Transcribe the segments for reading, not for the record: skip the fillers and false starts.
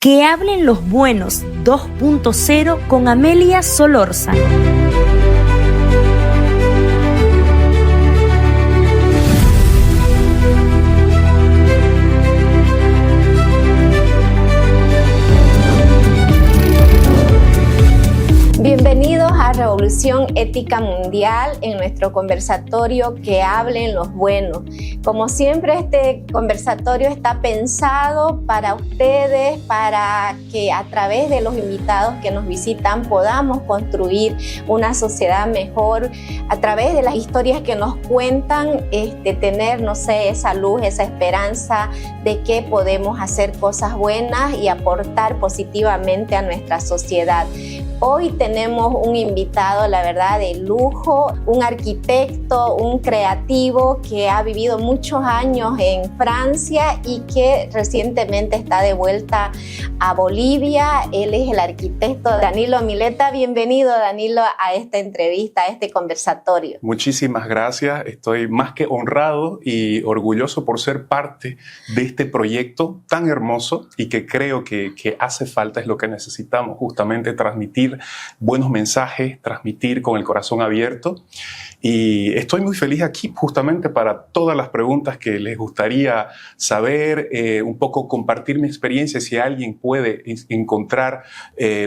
Que hablen los buenos 2.0 con Amelia Solórzano. Bienvenidos a Revolución Ética Mundial en nuestro conversatorio Que hablen los buenos. Como siempre, este conversatorio está pensado para ustedes, para que a través de los invitados que nos visitan podamos construir una sociedad mejor, a través de las historias que nos cuentan, tener, esa luz, esa esperanza de que podemos hacer cosas buenas y aportar positivamente a nuestra sociedad. Hoy tenemos un invitado, la verdad, de lujo, un arquitecto, un creativo que ha vivido muchos años en Francia y que recientemente está de vuelta a Bolivia. Él es el arquitecto Danilo Mileta. Bienvenido, Danilo, a esta entrevista, a este conversatorio. Muchísimas gracias. Estoy más que honrado y orgulloso por ser parte de este proyecto tan hermoso y que creo que hace falta, es lo que necesitamos, justamente transmitir buenos mensajes, transmitir con el corazón abierto. Y estoy muy feliz aquí justamente para todas las preguntas que les gustaría saber, un poco compartir mi experiencia, si alguien puede encontrar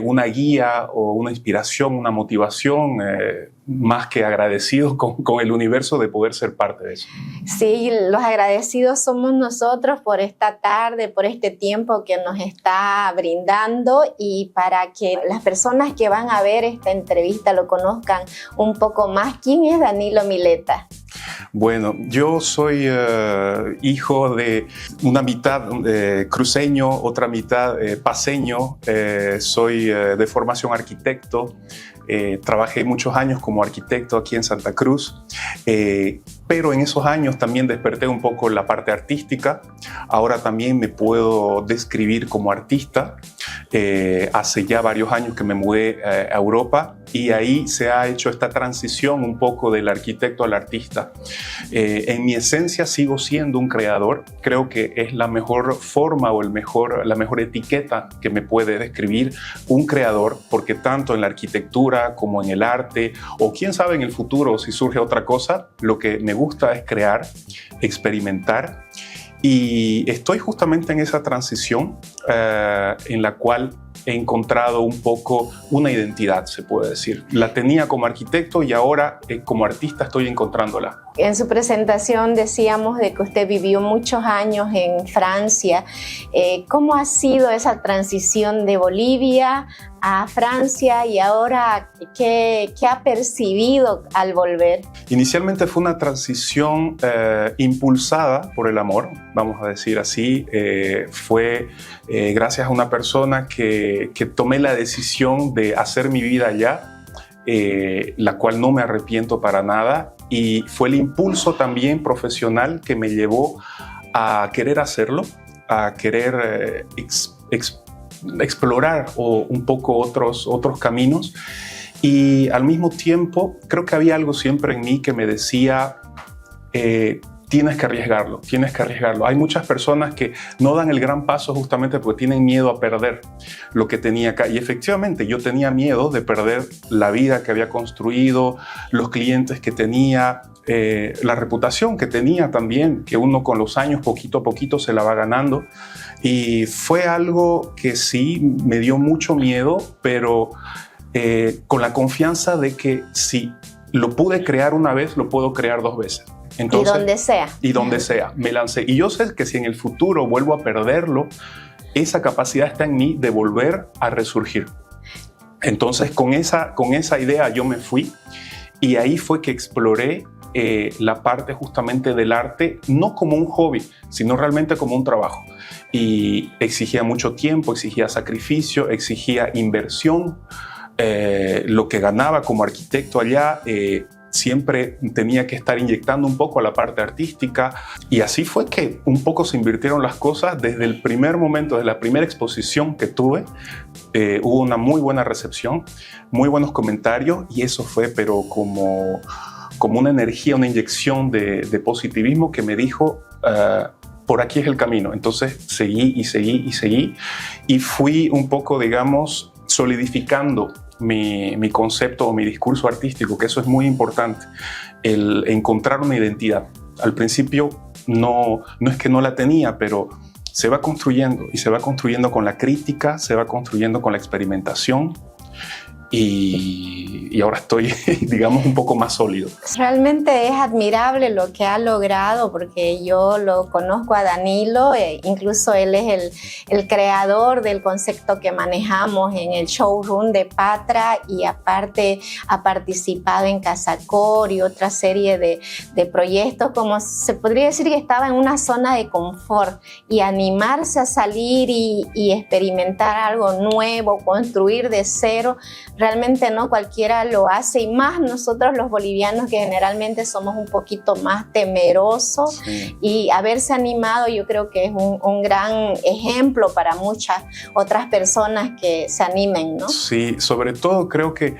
una guía o una inspiración, una motivación, más que agradecido con el universo de poder ser parte de eso. Sí, los agradecidos somos nosotros por esta tarde, por este tiempo que nos está brindando y para que las personas que van a ver esta entrevista lo conozcan un poco más. ¿Quién es Danilo Mileta? Bueno, yo soy hijo de una mitad cruceño, otra mitad paceño. Soy de formación arquitecto. Trabajé muchos años como arquitecto aquí en Santa Cruz, pero en esos años también desperté un poco la parte artística. Ahora también me puedo describir como artista. Hace ya varios años que me mudé a Europa y ahí se ha hecho esta transición un poco del arquitecto al artista. En mi esencia sigo siendo un creador. Creo que es la mejor forma o la mejor etiqueta que me puede describir un creador, porque tanto en la arquitectura como en el arte, o quién sabe en el futuro si surge otra cosa, lo que me gusta es crear, experimentar. Y estoy justamente en esa transición en la cual he encontrado un poco una identidad, se puede decir. La tenía como arquitecto y ahora como artista estoy encontrándola. En su presentación decíamos de que usted vivió muchos años en Francia. ¿Cómo ha sido esa transición de Bolivia a Francia y ahora qué ha percibido al volver? Inicialmente fue una transición impulsada por el amor, vamos a decir así. Fue gracias a una persona que tomé la decisión de hacer mi vida allá, la cual no me arrepiento para nada, y fue el impulso también profesional que me llevó a querer hacerlo, a querer explorar un poco otros caminos. Y al mismo tiempo creo que había algo siempre en mí que me decía tienes que arriesgarlo, tienes que arriesgarlo. Hay muchas personas que no dan el gran paso justamente porque tienen miedo a perder lo que tenía acá. Y efectivamente yo tenía miedo de perder la vida que había construido, los clientes que tenía, la reputación que tenía también, que uno con los años poquito a poquito se la va ganando. Y fue algo que sí me dio mucho miedo, pero con la confianza de que si lo pude crear una vez, lo puedo crear dos veces. Entonces, y donde sea. Y donde sea, me lancé. Y yo sé que si en el futuro vuelvo a perderlo, esa capacidad está en mí de volver a resurgir. Entonces, con esa idea yo me fui y ahí fue que exploré la parte justamente del arte, no como un hobby, sino realmente como un trabajo. Y exigía mucho tiempo, exigía sacrificio, exigía inversión. Lo que ganaba como arquitecto allá, siempre tenía que estar inyectando un poco a la parte artística, y así fue que un poco se invirtieron las cosas. Desde el primer momento, desde la primera exposición que tuve, hubo una muy buena recepción, muy buenos comentarios, y eso fue pero como una energía, una inyección de positivismo que me dijo por aquí es el camino. Entonces seguí y seguí y seguí y fui un poco, digamos, solidificando mi concepto o mi discurso artístico, que eso es muy importante, el encontrar una identidad. Al principio no es que no la tenía, pero se va construyendo y se va construyendo con la crítica, se va construyendo con la experimentación y ahora estoy, digamos, un poco más sólido. Realmente es admirable lo que ha logrado, porque yo lo conozco a Danilo, incluso él es el creador del concepto que manejamos en el showroom de Patra, y aparte ha participado en Casacor y otra serie de proyectos, como se podría decir que estaba en una zona de confort, y animarse a salir y experimentar algo nuevo, construir de cero. Realmente no cualquiera lo hace, y más nosotros los bolivianos, que generalmente somos un poquito más temerosos. Sí. Y haberse animado, yo creo que es un gran ejemplo para muchas otras personas que se animen, ¿no? Sí, sobre todo creo que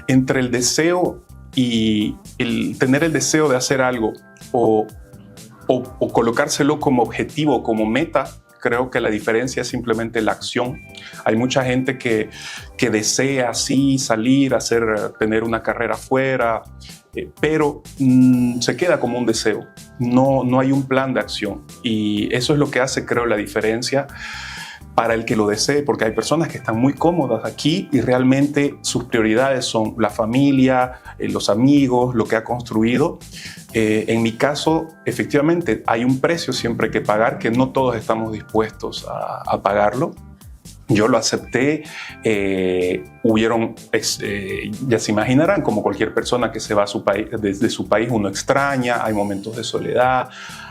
entre el deseo y el tener el deseo de hacer algo o colocárselo como objetivo, como meta, creo que la diferencia es simplemente la acción. Hay mucha gente que desea así salir, tener una carrera afuera, pero se queda como un deseo. No hay un plan de acción. Y eso es lo que hace, creo, la diferencia para el que lo desee, porque hay personas que están muy cómodas aquí y realmente sus prioridades son la familia, los amigos, lo que ha construido. En mi caso, efectivamente, hay un precio siempre que pagar, que no todos estamos dispuestos a pagarlo. Yo lo acepté, ya se imaginarán, como cualquier persona que se va a su país, desde su país uno extraña, hay momentos de soledad,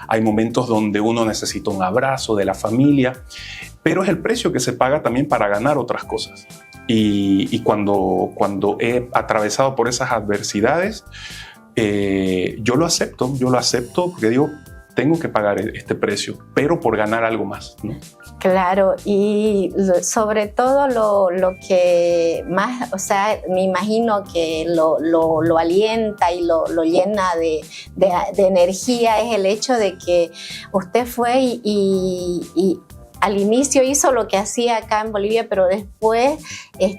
hay momentos donde uno necesita un abrazo de la familia, pero es el precio que se paga también para ganar otras cosas. Y cuando he atravesado por esas adversidades, yo lo acepto porque digo, tengo que pagar este precio, pero por ganar algo más, ¿no? Claro, y sobre todo lo que más, o sea, me imagino que lo alienta y lo llena de energía, es el hecho de que usted fue y al inicio hizo lo que hacía acá en Bolivia, pero después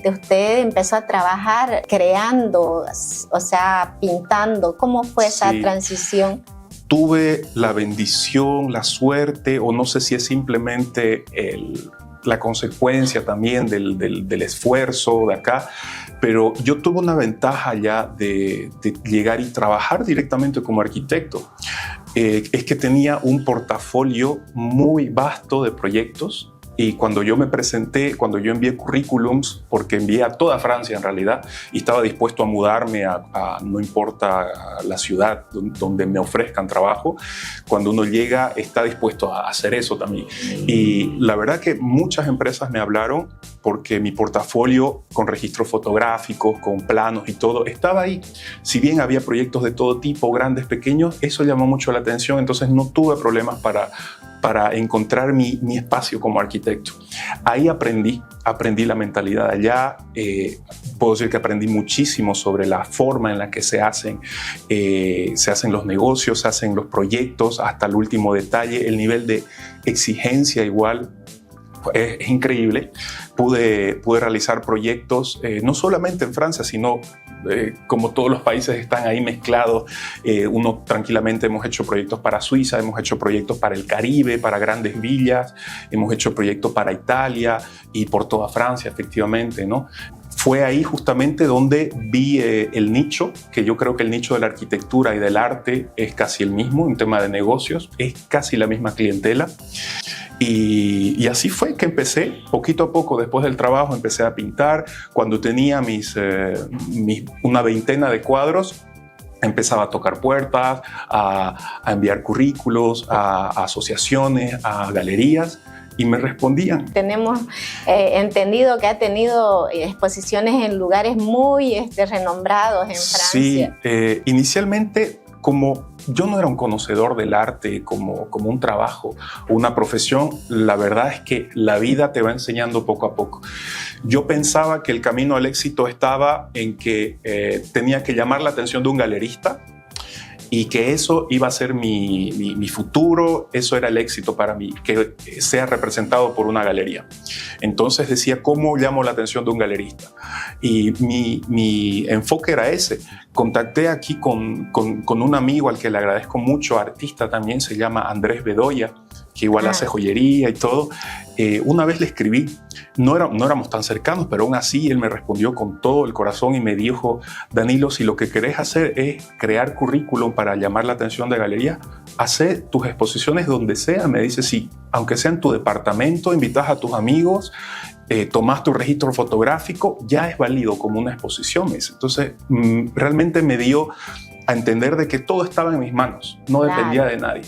usted empezó a trabajar creando, o sea, pintando. ¿Cómo fue esa transición? Tuve la bendición, la suerte, o no sé si es simplemente la consecuencia también del esfuerzo de acá, pero yo tuve una ventaja ya de llegar y trabajar directamente como arquitecto. Es que tenía un portafolio muy vasto de proyectos. Y cuando yo me presenté, cuando yo envié currículums, porque envié a toda Francia en realidad, y estaba dispuesto a mudarme no importa la ciudad donde me ofrezcan trabajo, cuando uno llega está dispuesto a hacer eso también. Y la verdad que muchas empresas me hablaron porque mi portafolio con registros fotográficos, con planos y todo, estaba ahí. Si bien había proyectos de todo tipo, grandes, pequeños, eso llamó mucho la atención, entonces no tuve problemas para encontrar mi espacio como arquitecto. Ahí aprendí la mentalidad de allá. Puedo decir que aprendí muchísimo sobre la forma en la que se hacen los negocios, se hacen los proyectos hasta el último detalle. El nivel de exigencia igual es increíble. Pude realizar proyectos no solamente en Francia, sino como todos los países están ahí mezclados, uno tranquilamente hemos hecho proyectos para Suiza, hemos hecho proyectos para el Caribe, para grandes villas, hemos hecho proyectos para Italia y por toda Francia, efectivamente, ¿no? Fue ahí justamente donde vi el nicho, que yo creo que el nicho de la arquitectura y del arte es casi el mismo en tema de negocios, es casi la misma clientela. Y así fue que empecé, poquito a poco después del trabajo empecé a pintar. Cuando tenía una veintena de cuadros, empezaba a tocar puertas, a enviar currículos a asociaciones, a galerías, y me respondían. Tenemos entendido que ha tenido exposiciones en lugares muy renombrados en Francia. Sí, inicialmente, como yo no era un conocedor del arte como un trabajo o una profesión, la verdad es que la vida te va enseñando poco a poco. Yo pensaba que el camino al éxito estaba en que tenía que llamar la atención de un galerista y que eso iba a ser mi futuro, eso era el éxito para mí, que sea representado por una galería. Entonces decía, ¿cómo llamo la atención de un galerista? Y mi enfoque era ese. Contacté aquí con un amigo al que le agradezco mucho, artista también, se llama Andrés Bedoya, que igual hace joyería y todo. Una vez le escribí, no éramos tan cercanos, pero aún así él me respondió con todo el corazón y me dijo, Danilo, si lo que querés hacer es crear currículum para llamar la atención de galería, hacé tus exposiciones donde sea. Me dice, sí, aunque sea en tu departamento, invitas a tus amigos, tomás tu registro fotográfico, ya es válido como una exposición, me dice. Entonces, realmente me dio a entender de que todo estaba en mis manos, no dependía de nadie.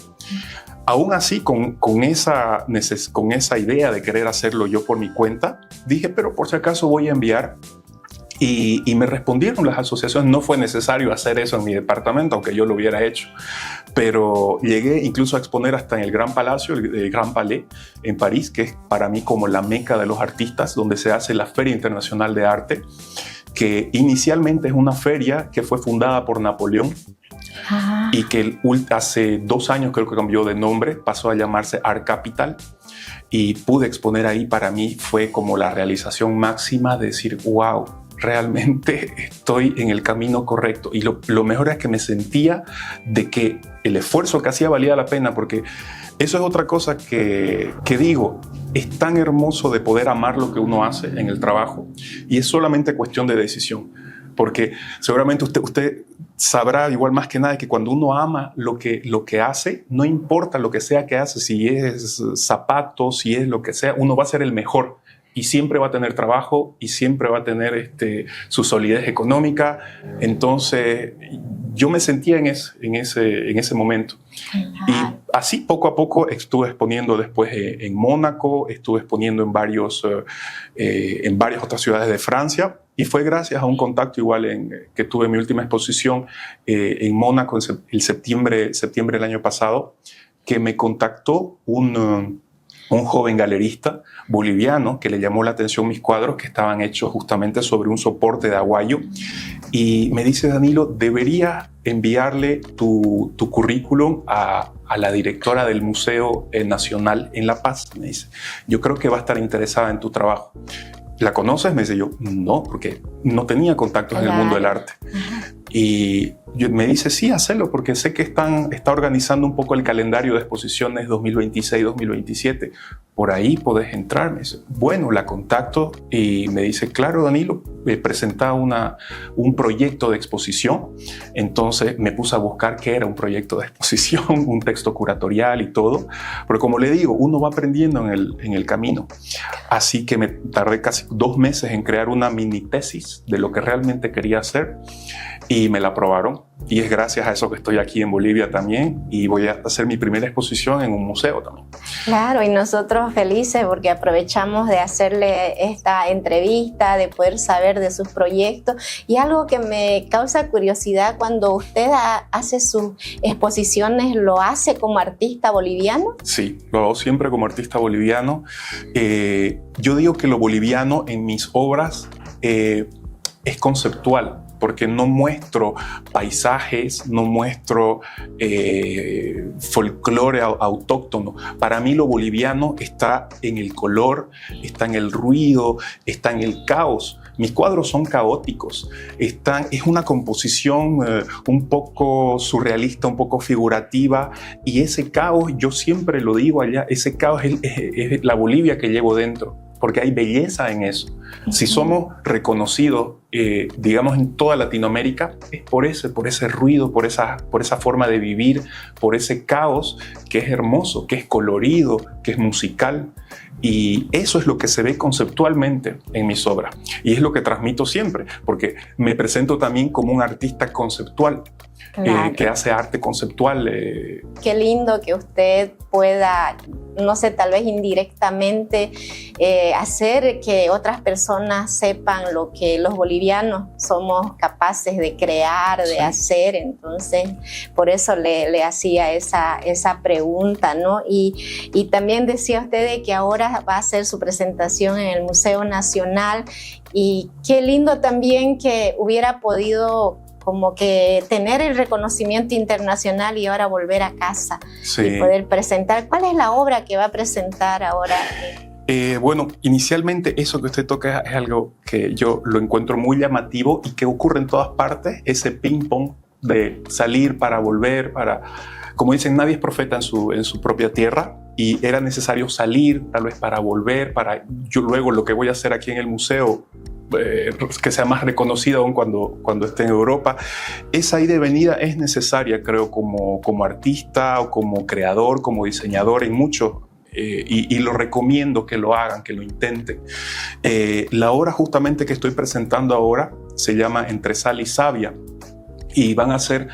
Aún así, con esa idea de querer hacerlo yo por mi cuenta, dije, pero por si acaso voy a enviar. Y me respondieron las asociaciones, no fue necesario hacer eso en mi departamento, aunque yo lo hubiera hecho. Pero llegué incluso a exponer hasta en el Gran Palacio, el Gran Palais, en París, que es para mí como la meca de los artistas, donde se hace la Feria Internacional de Arte, que inicialmente es una feria que fue fundada por Napoleón, y que hace 2 años creo que cambió de nombre, pasó a llamarse Art Capital, y pude exponer ahí. Para mí fue como la realización máxima de decir, wow, realmente estoy en el camino correcto. Y lo mejor es que me sentía de que el esfuerzo que hacía valía la pena, porque eso es otra cosa que digo, es tan hermoso de poder amar lo que uno hace en el trabajo, y es solamente cuestión de decisión. Porque seguramente usted sabrá igual más que nadie que cuando uno ama lo que hace, no importa lo que sea que hace, si es zapatos, si es lo que sea, uno va a ser el mejor y siempre va a tener trabajo y siempre va a tener su solidez económica. Entonces yo me sentía en ese momento. Y así poco a poco estuve exponiendo después en Mónaco, estuve exponiendo en varias otras ciudades de Francia. Y fue gracias a un contacto igual que tuve en mi última exposición en Mónaco en septiembre del año pasado, que me contactó un joven galerista boliviano que le llamó la atención mis cuadros, que estaban hechos justamente sobre un soporte de aguayo, y me dice, Danilo, deberías enviarle tu currículum a la directora del Museo Nacional en La Paz. Me dice, yo creo que va a estar interesada en tu trabajo. ¿La conoces? Me dice yo, no, porque no tenía contactos en el mundo del arte. Y me dice, sí, hacelo, porque sé que está organizando un poco el calendario de exposiciones 2026-2027. Por ahí podés entrar. Me dice, bueno, la contacto y me dice, claro, Danilo, presenta un proyecto de exposición. Entonces me puse a buscar qué era un proyecto de exposición, un texto curatorial y todo. Pero como le digo, uno va aprendiendo en el camino. Así que me tardé casi 2 meses en crear una mini tesis de lo que realmente quería hacer, y me la aprobaron. Y es gracias a eso que estoy aquí en Bolivia también, y voy a hacer mi primera exposición en un museo también. Claro, y nosotros felices porque aprovechamos de hacerle esta entrevista, de poder saber de sus proyectos. Y algo que me causa curiosidad, cuando usted hace sus exposiciones, ¿lo hace como artista boliviano? Sí, lo hago siempre como artista boliviano. Yo digo que lo boliviano en mis obras es conceptual, porque no muestro paisajes, no muestro folclore autóctono. Para mí lo boliviano está en el color, está en el ruido, está en el caos. Mis cuadros son caóticos, es una composición un poco surrealista, un poco figurativa, y ese caos, yo siempre lo digo allá, ese caos es la Bolivia que llevo dentro, porque hay belleza en eso. Si somos reconocidos, digamos, en toda Latinoamérica, es por ese ruido, por esa forma de vivir, por ese caos que es hermoso, que es colorido, que es musical. Y eso es lo que se ve conceptualmente en mis obras. Y es lo que transmito siempre, porque me presento también como un artista conceptual. Claro. Que hace arte conceptual. Qué lindo que usted pueda, no sé, tal vez indirectamente hacer que otras personas sepan lo que los bolivianos somos capaces de crear, de hacer. Entonces, por eso le hacía esa pregunta, ¿no? Y también decía usted de que ahora va a hacer su presentación en el Museo Nacional, y qué lindo también que hubiera podido como que tener el reconocimiento internacional y ahora volver a casa y poder presentar. ¿Cuál es la obra que va a presentar ahora? Bueno, inicialmente eso que usted toca es algo que yo lo encuentro muy llamativo y que ocurre en todas partes, ese ping-pong de salir para volver, como dicen, nadie es profeta en su propia tierra, y era necesario salir tal vez para volver, yo luego lo que voy a hacer aquí en el museo, que sea más reconocido aún cuando esté en Europa. Esa ida y venida es necesaria, creo, como artista o como creador, como diseñador en muchos. Y lo recomiendo que lo hagan, que lo intenten. La obra justamente que estoy presentando ahora se llama Entre Sal y Savia, y van a ser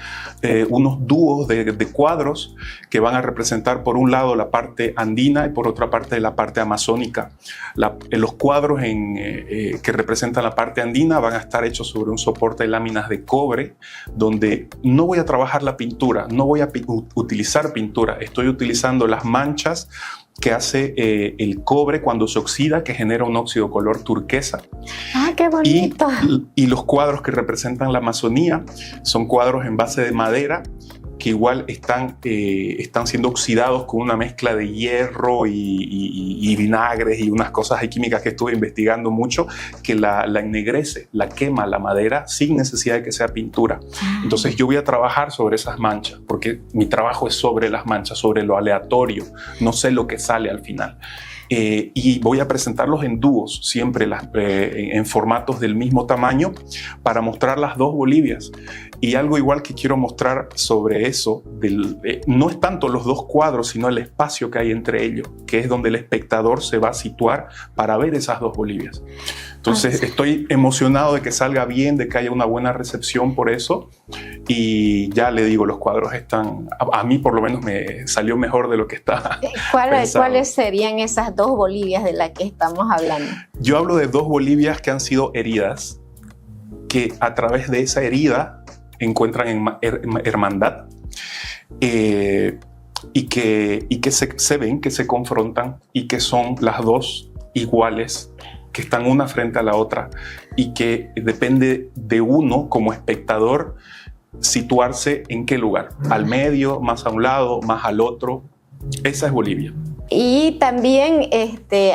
unos dúos de cuadros que van a representar por un lado la parte andina y por otra parte la parte amazónica. Los cuadros que representan la parte andina van a estar hechos sobre un soporte de láminas de cobre, donde no voy a trabajar la pintura, no voy a utilizar pintura, estoy utilizando las manchas que hace el cobre cuando se oxida, que genera un óxido color turquesa. ¡Ah, qué bonito! Y los cuadros que representan la Amazonía son cuadros en base de madera que igual están siendo oxidados con una mezcla de hierro y vinagres y unas cosas químicas que estuve investigando mucho, que la ennegrece, la quema la madera sin necesidad de que sea pintura. Entonces yo voy a trabajar sobre esas manchas, porque mi trabajo es sobre las manchas, sobre lo aleatorio, no sé lo que sale al final. Y voy a presentarlos en dúos, siempre en formatos del mismo tamaño, para mostrar las dos Bolivias. Y algo igual que quiero mostrar sobre eso, no es tanto los dos cuadros, sino el espacio que hay entre ellos, que es donde el espectador se va a situar para ver esas dos Bolivias. Entonces estoy emocionado de que salga bien, de que haya una buena recepción por eso. Y ya le digo, los cuadros están, a mí por lo menos me salió mejor de lo que está pensado. ¿Cuáles serían esas dos Bolivias de las que estamos hablando? Yo hablo de dos Bolivias que han sido heridas, que a través de esa herida encuentran hermandad, y que se ven, que se confrontan y que son las dos iguales, que están una frente a la otra, y que depende de uno como espectador situarse en qué lugar, al medio, más a un lado, más al otro. Esa es Bolivia. Y también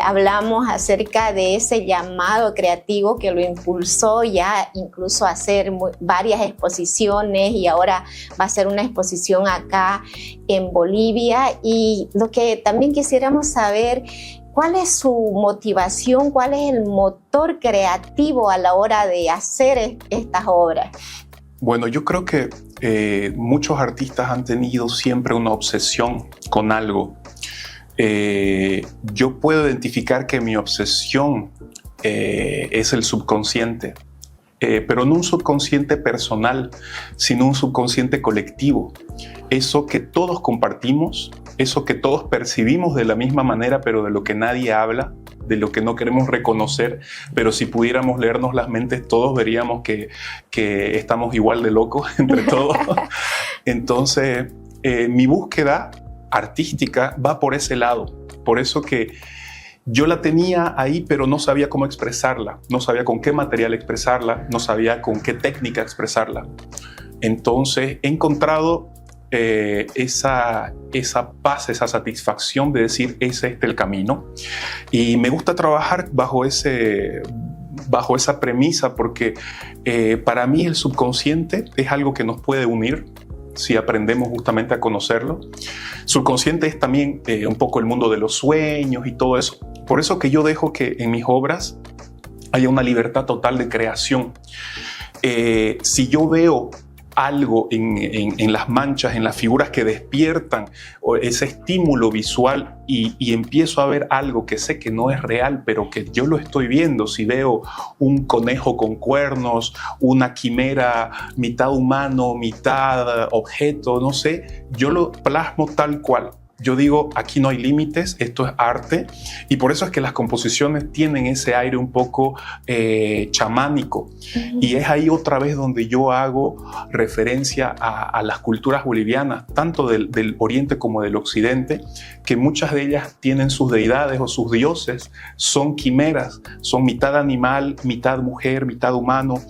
hablamos acerca de ese llamado creativo que lo impulsó ya incluso a hacer varias exposiciones, y ahora va a ser una exposición acá en Bolivia. Y lo que también quisiéramos saber, ¿cuál es su motivación? ¿Cuál es el motor creativo a la hora de hacer estas obras? Bueno, yo creo que muchos artistas han tenido siempre una obsesión con algo. Yo puedo identificar que mi obsesión es el subconsciente, pero no un subconsciente personal, sino un subconsciente colectivo. Eso que todos compartimos, eso que todos percibimos de la misma manera, pero de lo que nadie habla, de lo que no queremos reconocer, pero si pudiéramos leernos las mentes, todos veríamos que estamos igual de locos entre todos. Entonces, mi búsqueda artística va por ese lado. Por eso que yo la tenía ahí, pero no sabía cómo expresarla, no sabía con qué material expresarla, no sabía con qué técnica expresarla. Entonces he encontrado esa paz, esa satisfacción de decir, ese es el camino. Y me gusta trabajar bajo esa premisa, porque para mí el subconsciente es algo que nos puede unir si aprendemos justamente a conocerlo. Subconsciente es también un poco el mundo de los sueños y todo eso. Por eso que yo dejo que en mis obras haya una libertad total de creación. Si yo veo algo en las manchas, en las figuras que despiertan ese estímulo visual, y empiezo a ver algo que sé que no es real, pero que yo lo estoy viendo. Si veo un conejo con cuernos, una quimera mitad humano, mitad objeto, no sé, yo lo plasmo tal cual. Yo digo, aquí no hay límites, esto es arte, y por eso es que las composiciones tienen ese aire un poco chamánico. Y es ahí otra vez donde yo hago referencia a las culturas bolivianas, tanto del oriente como del occidente, que muchas de ellas tienen sus deidades o sus dioses, son quimeras, son mitad animal, mitad mujer, mitad humano.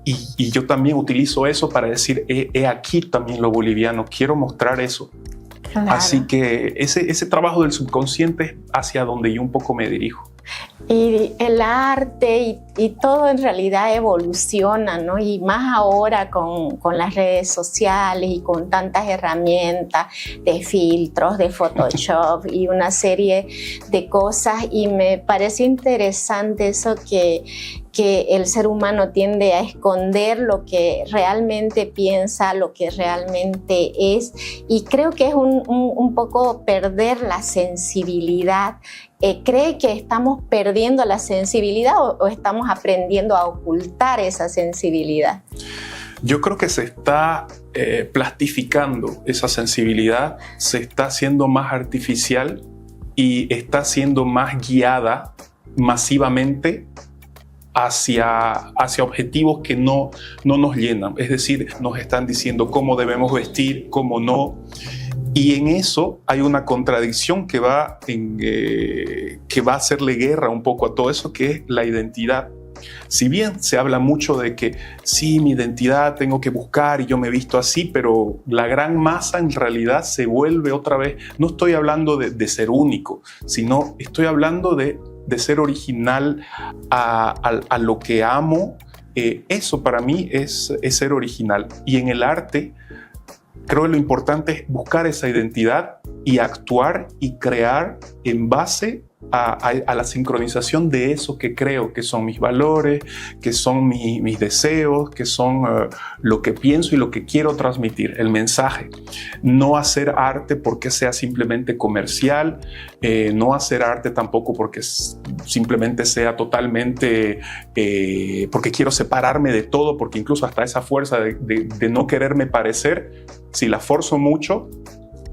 y yo también utilizo eso para decir, he aquí también lo boliviano, quiero mostrar eso. Claro. Así que ese trabajo del subconsciente es hacia donde yo un poco me dirijo. Y el arte y todo en realidad evoluciona, ¿no? Y más ahora con las redes sociales y con tantas herramientas de filtros, de Photoshop y una serie de cosas. Y me parece interesante eso que el ser humano tiende a esconder lo que realmente piensa, lo que realmente es. Y creo que es un poco perder la sensibilidad. ¿Cree que estamos perdiendo la sensibilidad o estamos aprendiendo a ocultar esa sensibilidad? Yo creo que se está plastificando esa sensibilidad, se está haciendo más artificial y está siendo más guiada masivamente hacia objetivos que no nos llenan. Es decir, nos están diciendo cómo debemos vestir, cómo no. Y en eso hay una contradicción que va a hacerle guerra un poco a todo eso, que es la identidad. Si bien se habla mucho de que sí, mi identidad tengo que buscar y yo me he visto así, pero la gran masa en realidad se vuelve otra vez, no estoy hablando de ser único, sino estoy hablando de ser original a lo que amo. Eso para mí es ser original. Y en el arte, creo que lo importante es buscar esa identidad y actuar y crear en base a la sincronización de eso que creo, que son mis valores, que son mis deseos, que son lo que pienso y lo que quiero transmitir, el mensaje. No hacer arte porque sea simplemente comercial, no hacer arte tampoco porque simplemente sea totalmente, porque quiero separarme de todo, porque incluso hasta esa fuerza de no quererme parecer, si la forzo mucho,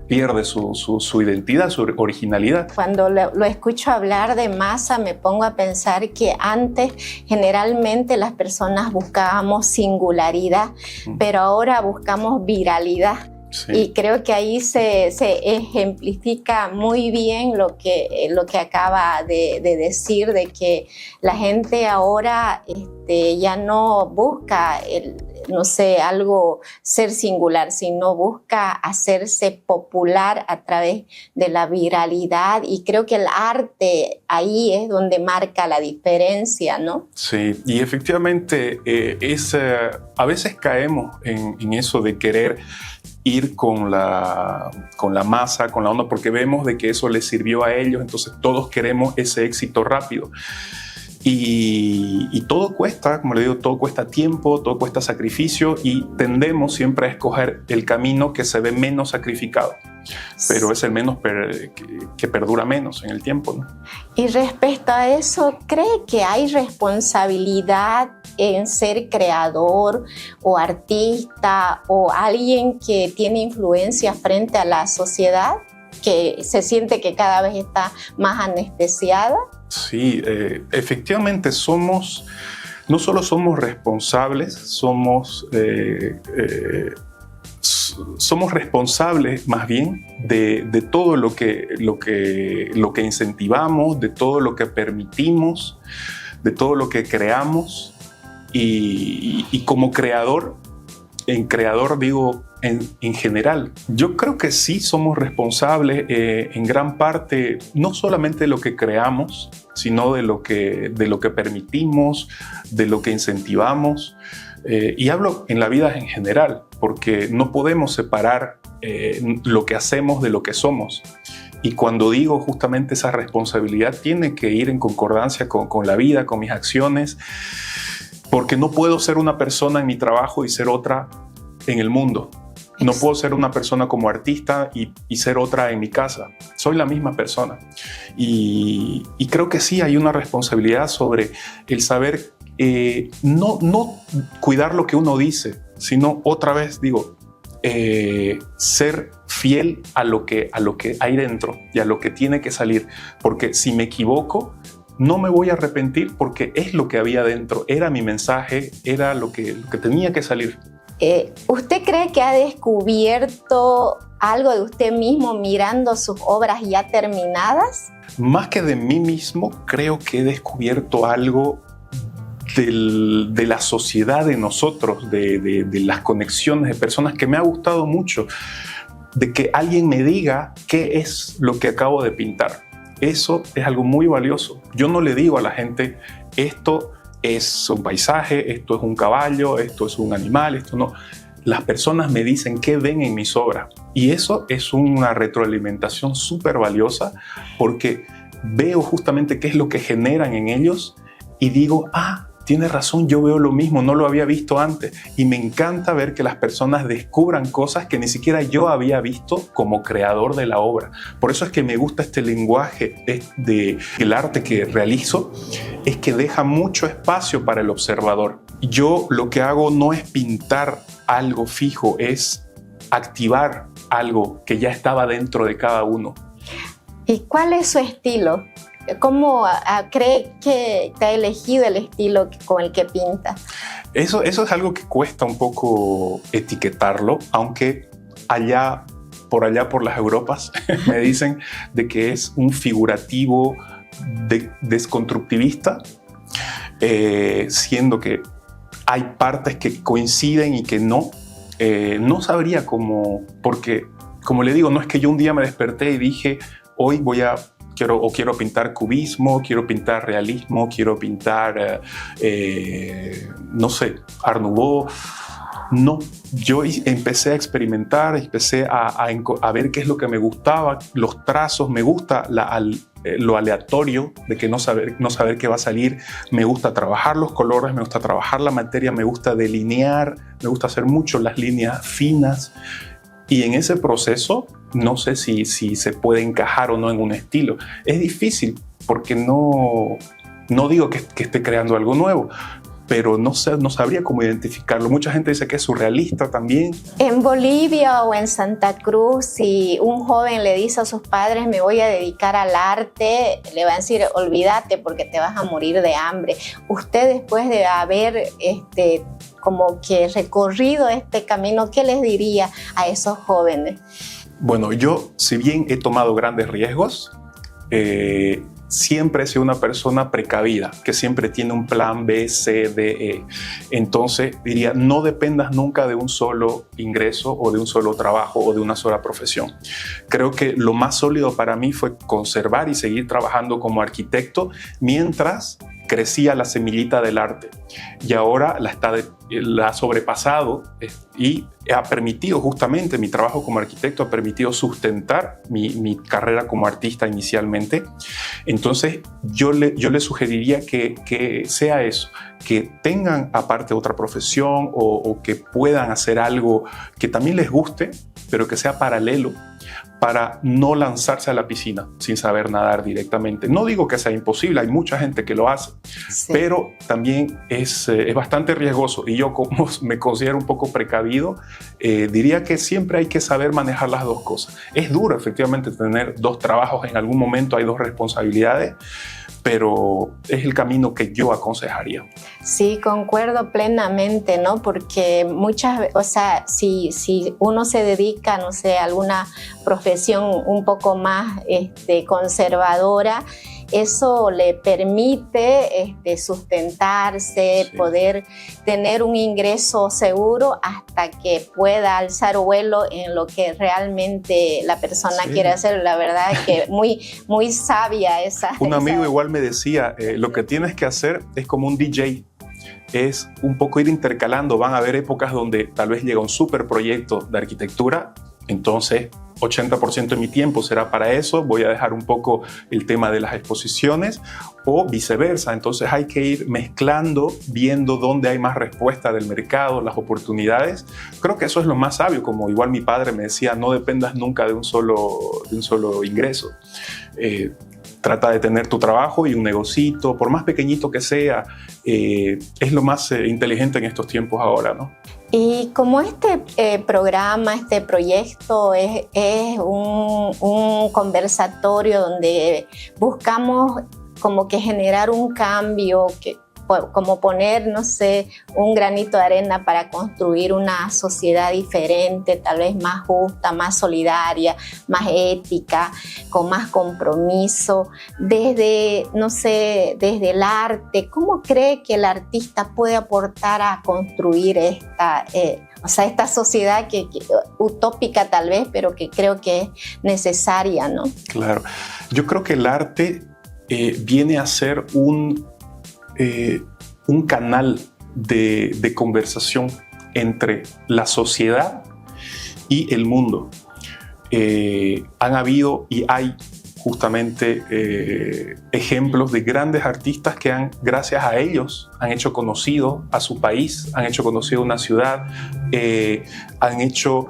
pierde su identidad, su originalidad. Cuando lo escucho hablar de masa, me pongo a pensar que antes generalmente las personas buscábamos singularidad, pero ahora buscamos viralidad. Sí. Y creo que ahí se ejemplifica muy bien lo que acaba de decir, de que la gente ahora ya no busca algo ser singular, sino busca hacerse popular a través de la viralidad, y creo que el arte ahí es donde marca la diferencia, ¿no? Sí, y efectivamente a veces caemos en eso de querer ir con la masa, con la onda, porque vemos de que eso les sirvió a ellos, entonces todos queremos ese éxito rápido. Y todo cuesta, como le digo, todo cuesta tiempo, todo cuesta sacrificio, y tendemos siempre a escoger el camino que se ve menos sacrificado, pero es el menos que perdura menos en el tiempo, ¿no? Y respecto a eso, ¿cree que hay responsabilidad en ser creador o artista o alguien que tiene influencia frente a la sociedad, que se siente que cada vez está más anestesiada? Sí, efectivamente no solo somos responsables, somos responsables más bien de todo lo que incentivamos, de todo lo que permitimos, de todo lo que creamos, y como creador, digo, en general, yo creo que sí somos responsables en gran parte, no solamente de lo que creamos, sino de lo que permitimos, de lo que incentivamos. Y hablo en la vida en general, porque no podemos separar lo que hacemos de lo que somos. Y cuando digo justamente esa responsabilidad, tiene que ir en concordancia con la vida, con mis acciones, porque no puedo ser una persona en mi trabajo y ser otra en el mundo. No puedo ser una persona como artista y ser otra en mi casa. Soy la misma persona. Y creo que sí hay una responsabilidad sobre el saber, no cuidar lo que uno dice, sino otra vez, digo, ser fiel a lo que hay dentro y a lo que tiene que salir. Porque si me equivoco, no me voy a arrepentir, porque es lo que había dentro, era mi mensaje, era lo que tenía que salir. ¿Usted cree que ha descubierto algo de usted mismo mirando sus obras ya terminadas? Más que de mí mismo, creo que he descubierto algo de la sociedad de nosotros, de las conexiones de personas, que me ha gustado mucho, de que alguien me diga qué es lo que acabo de pintar. Eso es algo muy valioso. Yo no le digo a la gente, esto es un paisaje, esto es un caballo, esto es un animal, esto no. Las personas me dicen qué ven en mis obras, y eso es una retroalimentación súper valiosa, porque veo justamente qué es lo que generan en ellos y digo, tiene razón, yo veo lo mismo, no lo había visto antes. Y me encanta ver que las personas descubran cosas que ni siquiera yo había visto como creador de la obra. Por eso es que me gusta este lenguaje del arte que realizo, es que deja mucho espacio para el observador. Yo lo que hago no es pintar algo fijo, es activar algo que ya estaba dentro de cada uno. ¿Y cuál es su estilo? ¿Cómo cree que te ha elegido el estilo con el que pinta? Eso es algo que cuesta un poco etiquetarlo, aunque por allá por las Europas me dicen de que es un figurativo desconstructivista, siendo que hay partes que coinciden y que no. No sabría cómo, porque como le digo, no es que yo un día me desperté y dije, hoy quiero pintar cubismo, quiero pintar realismo, quiero pintar, no sé, Art Nouveau. No, yo empecé a experimentar, empecé a ver qué es lo que me gustaba, los trazos, me gusta lo aleatorio de que no saber qué va a salir, me gusta trabajar los colores, me gusta trabajar la materia, me gusta delinear, me gusta hacer mucho las líneas finas. Y en ese proceso, no sé si se puede encajar o no en un estilo. Es difícil porque no digo que esté creando algo nuevo, pero no sabría cómo identificarlo. Mucha gente dice que es surrealista también. En Bolivia o en Santa Cruz, si un joven le dice a sus padres, me voy a dedicar al arte, le van a decir, olvídate porque te vas a morir de hambre. Usted, después de haber como que recorrido este camino, ¿qué les diría a esos jóvenes? Bueno, yo, si bien he tomado grandes riesgos, siempre he sido una persona precavida, que siempre tiene un plan B, C, D, E. Entonces diría, no dependas nunca de un solo ingreso o de un solo trabajo o de una sola profesión. Creo que lo más sólido para mí fue conservar y seguir trabajando como arquitecto mientras crecía la semillita del arte, y ahora la ha sobrepasado y ha permitido, justamente mi trabajo como arquitecto ha permitido sustentar mi carrera como artista inicialmente. Entonces yo le sugeriría que sea eso, que tengan aparte otra profesión o que puedan hacer algo que también les guste, pero que sea paralelo, para no lanzarse a la piscina sin saber nadar directamente. No digo que sea imposible, hay mucha gente que lo hace, sí, pero también es bastante riesgoso, y yo, como me considero un poco precavido, diría que siempre hay que saber manejar las dos cosas. Es duro efectivamente tener dos trabajos, en algún momento hay dos responsabilidades, pero es el camino que yo aconsejaría. Sí, concuerdo plenamente, ¿no? Porque si uno se dedica, no sé, a alguna profesión un poco más conservadora, eso le permite sustentarse, sí, poder tener un ingreso seguro hasta que pueda alzar vuelo en lo que realmente la persona sí quiere hacer. La verdad es que muy, muy sabia esa. Un amigo igual me decía, lo que tienes que hacer es como un DJ. Es un poco ir intercalando. Van a haber épocas donde tal vez llega un súper proyecto de arquitectura, entonces 80% de mi tiempo será para eso, voy a dejar un poco el tema de las exposiciones, o viceversa. Entonces hay que ir mezclando, viendo dónde hay más respuesta del mercado, las oportunidades. Creo que eso es lo más sabio, como igual mi padre me decía, no dependas nunca de un solo ingreso. Trata de tener tu trabajo y un negocito, por más pequeñito que sea, es lo más inteligente en estos tiempos ahora, ¿no? Y como este programa, este proyecto es un conversatorio donde buscamos como que generar un cambio como poner, no sé, un granito de arena para construir una sociedad diferente, tal vez más justa, más solidaria, más ética, con más compromiso, desde, no sé, desde el arte. ¿Cómo cree que el artista puede aportar a construir esta sociedad que utópica tal vez, pero que creo que es necesaria, ¿no? Claro. Yo creo que el arte viene a ser un canal de conversación entre la sociedad y el mundo. Han habido y hay justamente ejemplos de grandes artistas que gracias a ellos han hecho conocido a su país, han hecho conocido una ciudad, han hecho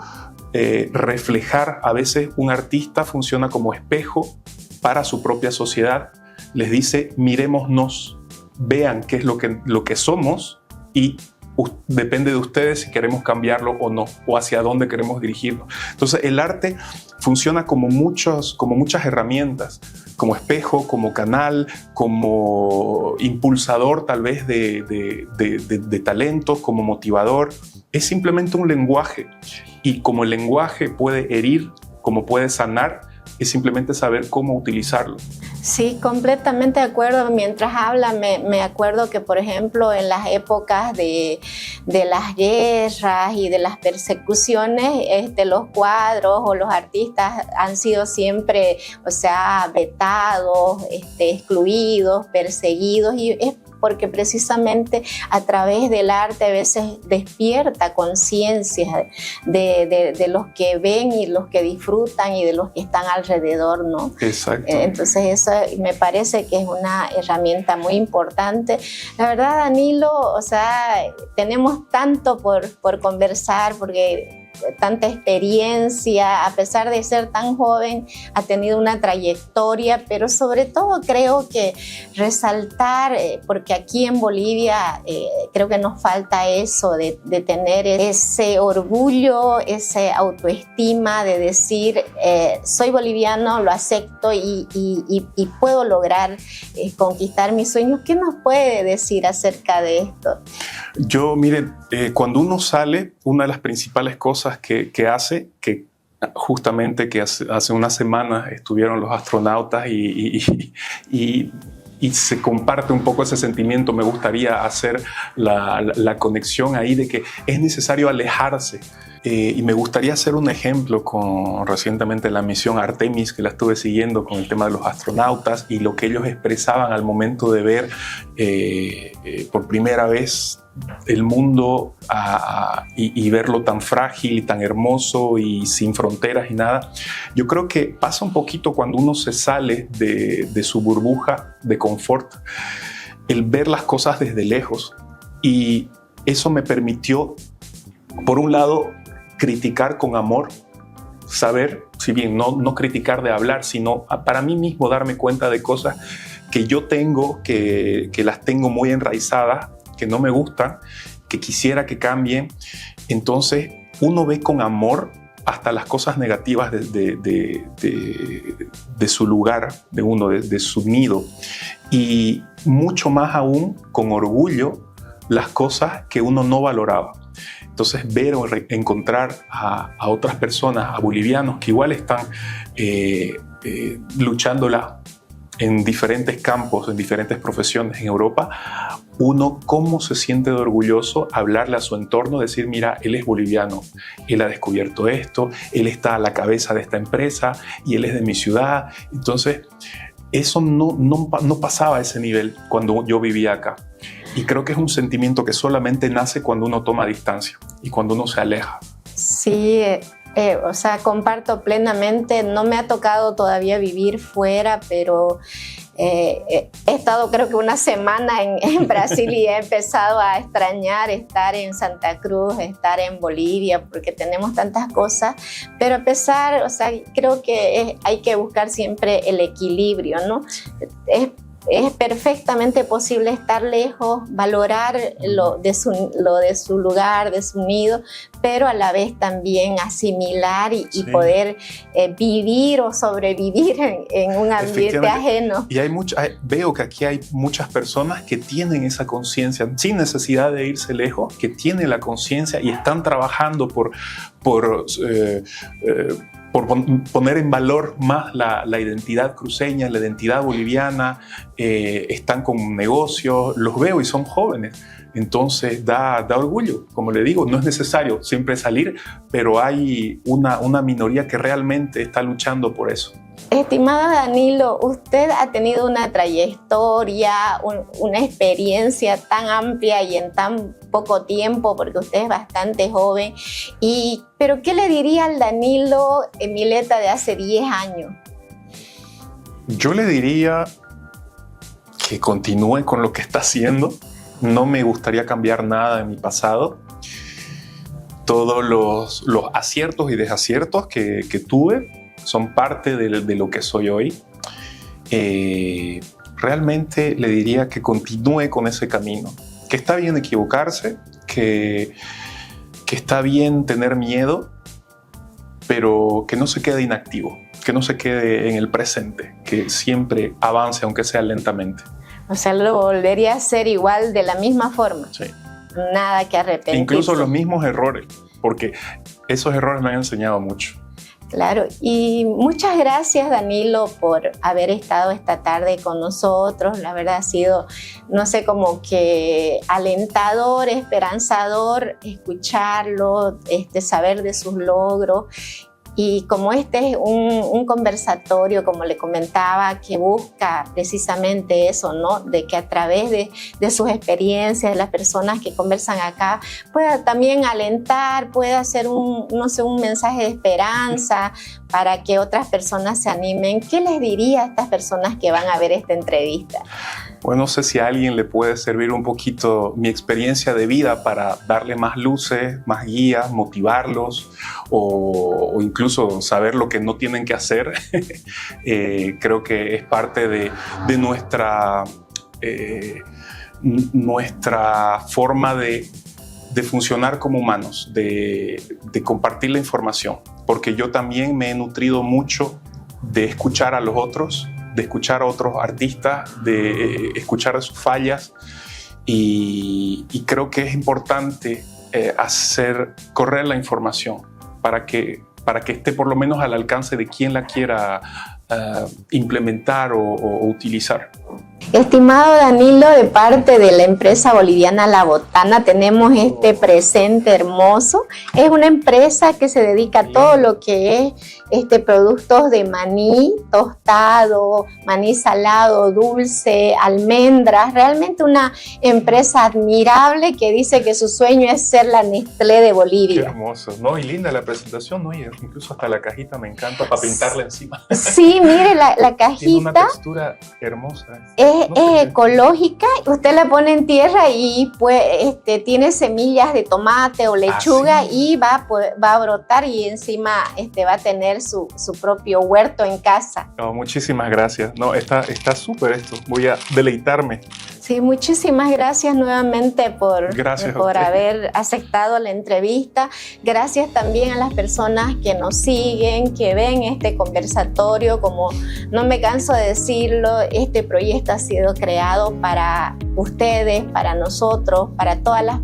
reflejar. A veces un artista funciona como espejo para su propia sociedad. Les dice, mirémonos, vean qué es lo que somos y depende de ustedes si queremos cambiarlo o no, o hacia dónde queremos dirigirnos. Entonces el arte funciona como muchas herramientas, como espejo, como canal, como impulsador tal vez de talentos, como motivador. Es simplemente un lenguaje, y como el lenguaje puede herir, como puede sanar, es simplemente saber cómo utilizarlo. Sí, completamente de acuerdo. Mientras habla, me acuerdo que, por ejemplo, en las épocas de las guerras y de las persecuciones, los cuadros o los artistas han sido siempre, vetados, excluidos, perseguidos, y es porque precisamente a través del arte a veces despierta conciencia de los que ven y los que disfrutan y de los que están alrededor, ¿no? Exacto. Entonces eso me parece que es una herramienta muy importante. La verdad, Danilo, tenemos tanto por conversar, porque tanta experiencia, a pesar de ser tan joven, ha tenido una trayectoria, pero sobre todo creo que resaltar, porque aquí en Bolivia creo que nos falta eso, de tener ese orgullo, esa autoestima de decir, soy boliviano, lo acepto y puedo lograr conquistar mis sueños. ¿Qué nos puede decir acerca de esto? Yo, miren, cuando uno sale, una de las principales cosas que hace, que justamente que hace unas semanas estuvieron los astronautas y se comparte un poco ese sentimiento, me gustaría hacer la conexión ahí de que es necesario alejarse. Y me gustaría hacer un ejemplo con recientemente la misión Artemis, que la estuve siguiendo con el tema de los astronautas y lo que ellos expresaban al momento de ver por primera vez el mundo y verlo tan frágil y tan hermoso y sin fronteras y nada. Yo creo que pasa un poquito cuando uno se sale de su burbuja de confort, el ver las cosas desde lejos, y eso me permitió, por un lado, criticar con amor, saber, si bien no criticar de hablar, sino para mí mismo darme cuenta de cosas que yo tengo, que las tengo muy enraizadas, que no me gustan, que quisiera que cambien. Entonces uno ve con amor hasta las cosas negativas de su lugar, de uno, de su nido, y mucho más aún con orgullo las cosas que uno no valoraba. Entonces ver o encontrar a otras personas, a bolivianos que igual están luchándola en diferentes campos, en diferentes profesiones en Europa, uno cómo se siente de orgulloso hablarle a su entorno, decir, mira, él es boliviano, él ha descubierto esto, él está a la cabeza de esta empresa y él es de mi ciudad. Entonces eso no pasaba a ese nivel cuando yo vivía acá. Y creo que es un sentimiento que solamente nace cuando uno toma distancia y cuando uno se aleja. Sí, comparto plenamente. No me ha tocado todavía vivir fuera, pero he estado creo que una semana en Brasil y he empezado a extrañar estar en Santa Cruz, estar en Bolivia, porque tenemos tantas cosas. Pero a pesar, creo que hay que buscar siempre el equilibrio, ¿no? Es es perfectamente posible estar lejos, valorar lo de su lugar, de su nido, pero a la vez también asimilar y poder vivir o sobrevivir en un ambiente ajeno. Y veo que aquí hay muchas personas que tienen esa conciencia, sin necesidad de irse lejos, que tienen la conciencia y están trabajando por poner en valor más la identidad cruceña, la identidad boliviana, están con negocios, los veo y son jóvenes. Entonces da orgullo, como le digo, no es necesario siempre salir, pero hay una minoría que realmente está luchando por eso. Estimado Danilo, usted ha tenido una trayectoria, una experiencia tan amplia y en tan poco tiempo, porque usted es bastante joven. ¿Pero qué le diría al Danilo Mileta de hace 10 años? Yo le diría que continúe con lo que está haciendo. No me gustaría cambiar nada de mi pasado. Todos los aciertos y desaciertos que tuve son parte de lo que soy hoy. Realmente le diría que continúe con ese camino, que está bien equivocarse, que está bien tener miedo, pero que no se quede inactivo, que no se quede en el presente, que siempre avance, aunque sea lentamente. O sea, lo volvería a hacer igual, de la misma forma. Sí. Nada que arrepentirse. Incluso los mismos errores, porque esos errores me han enseñado mucho. Claro, y muchas gracias, Danilo, por haber estado esta tarde con nosotros. La verdad ha sido, no sé, como que alentador, esperanzador escucharlo, saber de sus logros. Y como este es un conversatorio, como le comentaba, que busca precisamente eso, ¿no? De que a través de sus experiencias, de las personas que conversan acá, pueda también alentar, pueda hacer un mensaje de esperanza para que otras personas se animen. ¿Qué les diría a estas personas que van a ver esta entrevista? Bueno, no sé si a alguien le puede servir un poquito mi experiencia de vida para darle más luces, más guías, motivarlos o incluso saber lo que no tienen que hacer. Creo que es parte de nuestra forma de funcionar como humanos, de compartir la información, porque yo también me he nutrido mucho de escuchar a los otros, de escuchar a otros artistas, de escuchar de sus fallas y creo que es importante correr la información para que esté por lo menos al alcance de quien la quiera implementar o utilizar. Estimado Danilo, de parte de la empresa boliviana La Botana tenemos este presente hermoso. Es una empresa que se dedica a todo lo que es productos de maní tostado, maní salado, dulce, almendras. Realmente una empresa admirable que dice que su sueño es ser la Nestlé de Bolivia. Qué hermoso, ¿no? Y linda la presentación, ¿no? Y incluso hasta la cajita me encanta para pintarla encima. Sí, mire la cajita. Tiene una textura hermosa. Es ecológica, usted la pone en tierra y pues, tiene semillas de tomate o lechuga y va a brotar y encima va a tener su propio huerto en casa. No, muchísimas gracias. No, está súper esto. Voy a deleitarme. Sí, muchísimas gracias nuevamente por haber aceptado la entrevista. Gracias también a las personas que nos siguen, que ven este conversatorio. Como no me canso de decirlo, este proyecto ha sido creado para ustedes, para nosotros, para todas las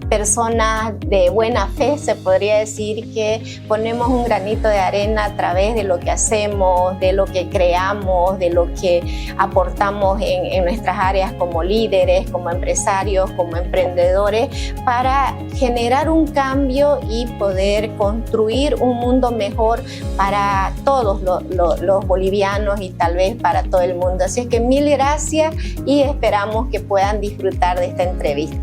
personas de buena fe. Se podría decir que ponemos un granito de arena a través de lo que hacemos, de lo que creamos, de lo que aportamos en nuestras áreas como líderes, como empresarios, como emprendedores, para generar un cambio y poder construir un mundo mejor para todos los bolivianos y tal vez para todo el mundo. Así es que mil gracias y esperamos que puedan disfrutar de esta entrevista.